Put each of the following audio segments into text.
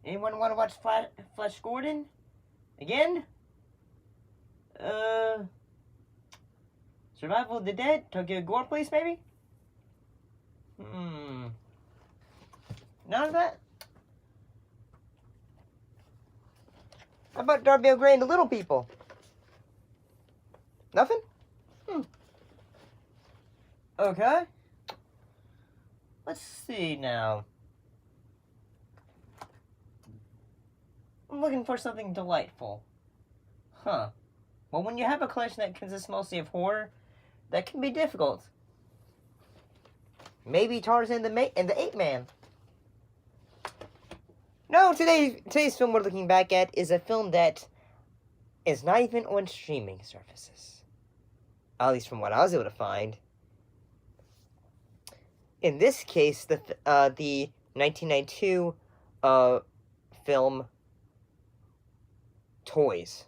Anyone want to watch Flash Gordon? Again? Survival of the Dead? Tokyo Gore Place, maybe? None of that? How about Darby O'Gray and the Little People? Nothing? Okay. Let's see now. I'm looking for something delightful. Well, when you have a collection that consists mostly of horror, that can be difficult. Maybe Tarzan and the Ape Man. No, today's film we're looking back at is a film that is not even on streaming services. At least from what I was able to find. In this case, the 1992 film Toys.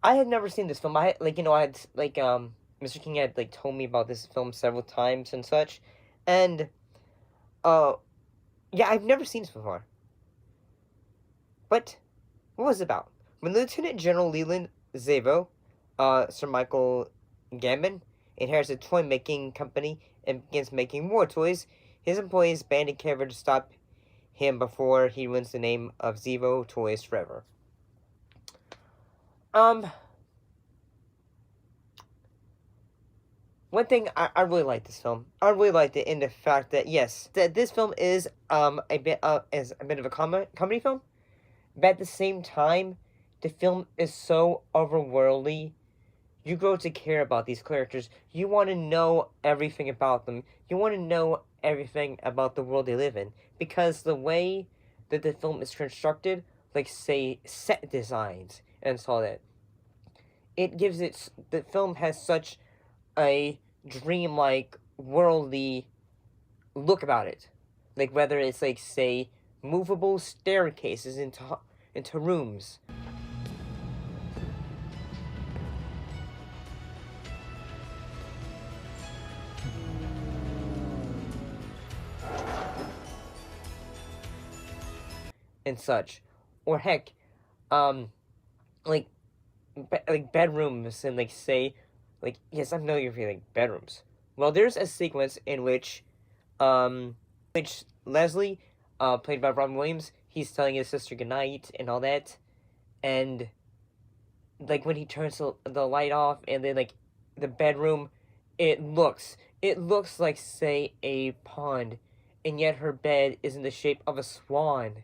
I had never seen this film. Mr. King had told me about this film several times and such, and yeah, I've never seen this before. But what was it about? When Lieutenant General Leland Zavo, Sir Michael Gambon, inherits a toy-making company and begins making more toys, his employees band together to stop him before he wins the name of Zevo Toys forever. One thing I really like this film. I really liked it in the fact that yes, that this film is a bit of a comedy film, but at the same time, the film is so otherworldly. You grow to care about these characters. You want to know everything about them. You want to know everything about the world they live in, because the way that the film is constructed, like say set designs and all that, the film has such a dreamlike, worldly look about it. Like whether it's say movable staircases into rooms. And such, or heck, bedrooms and yes, I know you're feeling bedrooms. Well, there's a sequence in which Leslie, played by Robin Williams, he's telling his sister goodnight and all that, and when he turns the light off and then the bedroom, it looks like say a pond, and yet her bed is in the shape of a swan.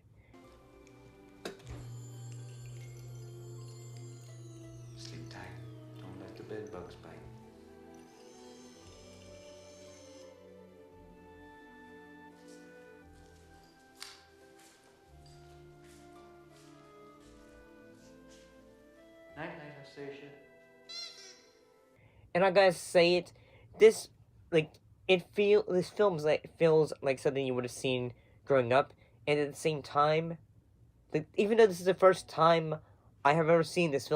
Bugs bite. Night, Anastasia. And I gotta say it, this film feels like something you would have seen growing up, and at the same time, even though this is the first time I have ever seen this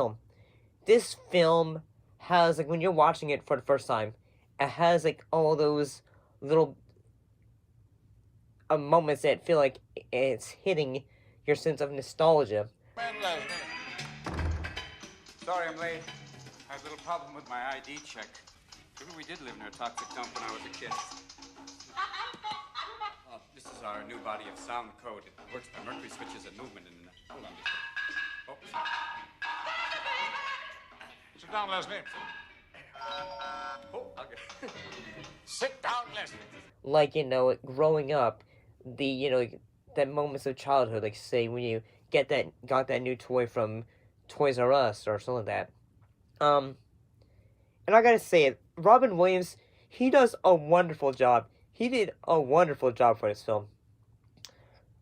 film has, when you're watching it for the first time, it has, all those little moments that feel like it's hitting your sense of nostalgia. Man, Leslie. Sorry I'm late. I had a little problem with my ID check. Maybe we did live near a toxic dump when I was a kid. This is our new body of sound code. It works by mercury switches and movement and... Hold on just a... Oh, sorry. Sit down, Leslie. Oh, I'll get... Sit down, Leslie. Growing up, that moments of childhood, say when you got that new toy from Toys R Us or something like that. And I gotta say it, Robin Williams, he does a wonderful job. he did a wonderful job for this film.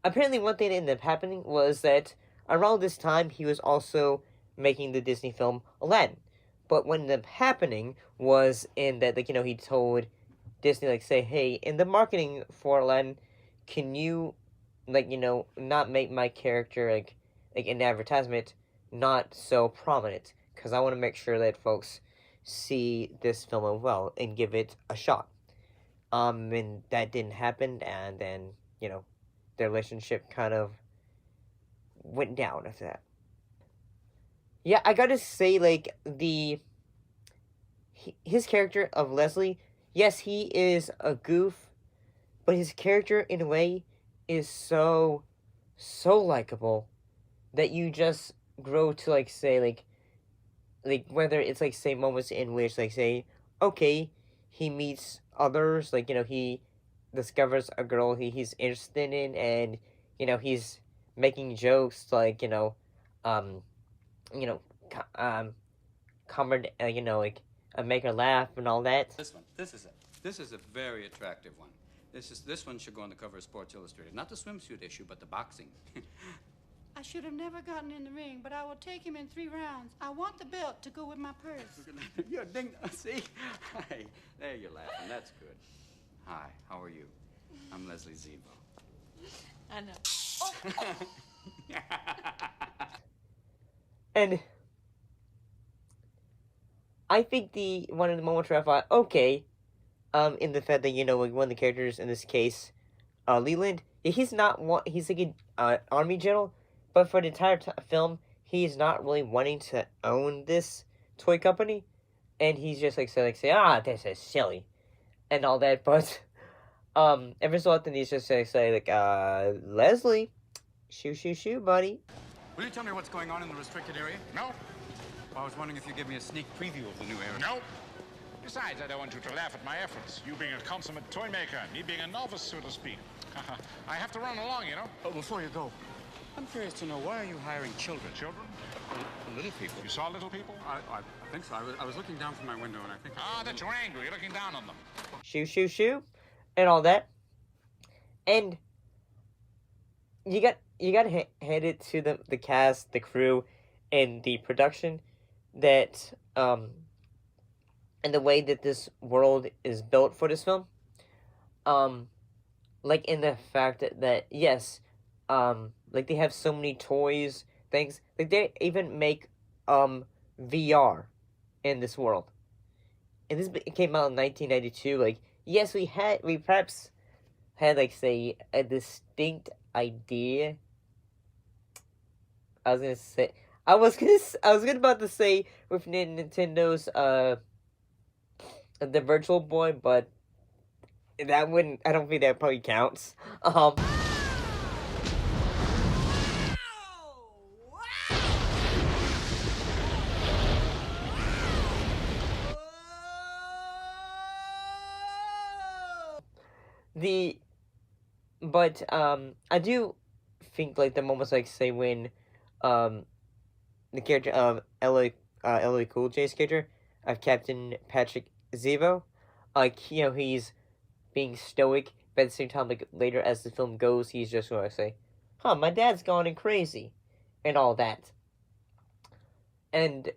Apparently, one thing that ended up happening was that around this time he was also making the Disney film Aladdin. But what ended up happening was in that, like, he told Disney, like, say, hey, in the marketing for Aladdin, can you, like, not make my character, like in the advertisement, not so prominent, because I want to make sure that folks see this film as well and give it a shot. And that didn't happen, and then, their relationship kind of went down after that. Yeah, I gotta say, like, his character of Leslie, yes, he is a goof, but his character, in a way, is so likable that you just grow to, like, say, like whether it's, like, say, moments in which, like, say, okay, he meets others, like, he discovers a girl he's interested in, and, he's making jokes, like, um, you know, comrade, like, make her laugh and all that. This one. This is a very attractive one. This one should go on the cover of Sports Illustrated. Not the swimsuit issue, but the boxing. I should have never gotten in the ring, but I will take him in 3 rounds. I want the belt to go with my purse. You're ding. See? Hi. There you're laughing. That's good. Hi. How are you? I'm Leslie Zebo. I know. And I think one of the moments where I thought, okay, in the fact that, like, one of the characters in this case, Leland, he's not he's like an army general, but for the entire film, he's not really wanting to own this toy company, and he's just like say, this is silly, and all that. But every so often he's just say like, Leslie, shoo, buddy. Will you tell me what's going on in the restricted area? No. Well, I was wondering if you'd give me a sneak preview of the new area. No. Besides, I don't want you to laugh at my efforts. You being a consummate toy maker, me being a novice, so to speak. I have to run along, you know. But before you go, I'm curious to know, why are you hiring children? Children? Little people. You saw little people? I think so. I was looking down from my window, and I think... Ah, that you're angry. You're looking down on them. Shoo, and all that. And you got to hand it to the cast, the crew, and the production that and the way that this world is built for this film. Like, in the fact that yes, like, they have so many toys, things, like, they even make VR in this world. And this came out in 1992. Like, yes, we perhaps had, like, say, a distinct idea. I was about to say with Nintendo's the Virtual Boy, but that wouldn't. I don't think that probably counts. But I do think, like, the moments, like, say, when the character of LA Cool J's character of Captain Patrick Zebo, like, he's being stoic, but at the same time, like, later as the film goes, he's just going to say, my dad's gone and crazy, and all that. And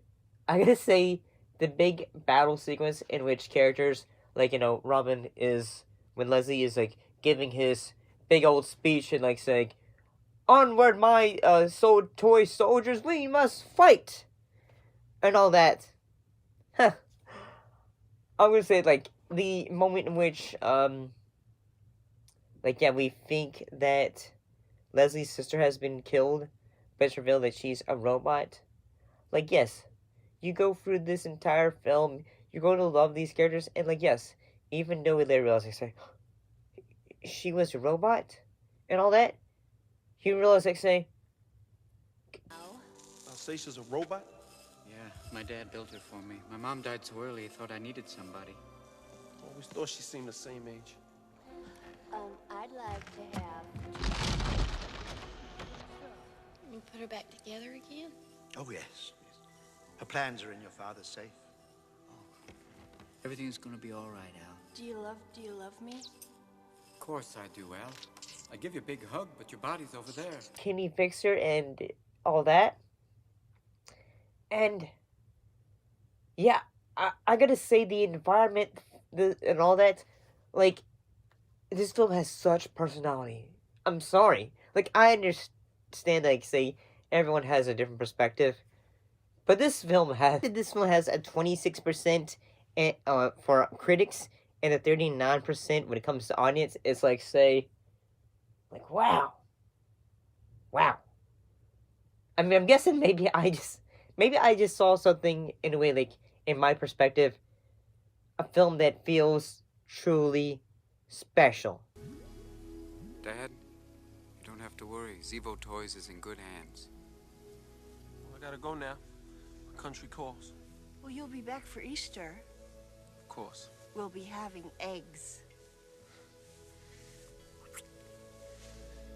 I gotta say, the big battle sequence in which characters, like, Robin is, when Leslie is, like, giving his big old speech and, like, saying, onward, my toy soldiers, we must fight! And all that. I'm gonna say, like, the moment in which, like, yeah, we think that Leslie's sister has been killed, but it's revealed that she's a robot. Like, yes, you go through this entire film, you're going to love these characters, and, like, yes, even though we later realize, like, say, she was a robot, and all that, you realize, like, say, Alsatia's a robot? Yeah, my dad built her for me. My mom died so early, he thought I needed somebody. Always thought she seemed the same age. I'd like to have... You put her back together again? Oh, yes. Her plans are in your father's safe. Everything's gonna be all right, Al. Do you love me? course I do, Al. I give you a big hug, but your body's over there. Kidney fixer and all that. And yeah, I gotta say the environment and all that, like, this film has such personality. I'm sorry. Like, I understand, like, say, everyone has a different perspective. But this film has a 26% for critics and a 39% when it comes to audience. It's like, say, like, wow. Wow. I mean, I'm guessing maybe I just saw something in a way, like, in my perspective, a film that feels truly special. Dad, you don't have to worry. Zevo Toys is in good hands. Well, I gotta go now. My country calls. Well, you'll be back for Easter. Of course. We'll be having eggs.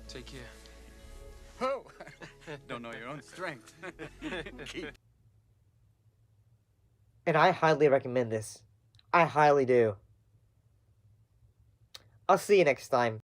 Take care. Oh! Don't know your own strength. And I highly recommend this. I highly do. I'll see you next time.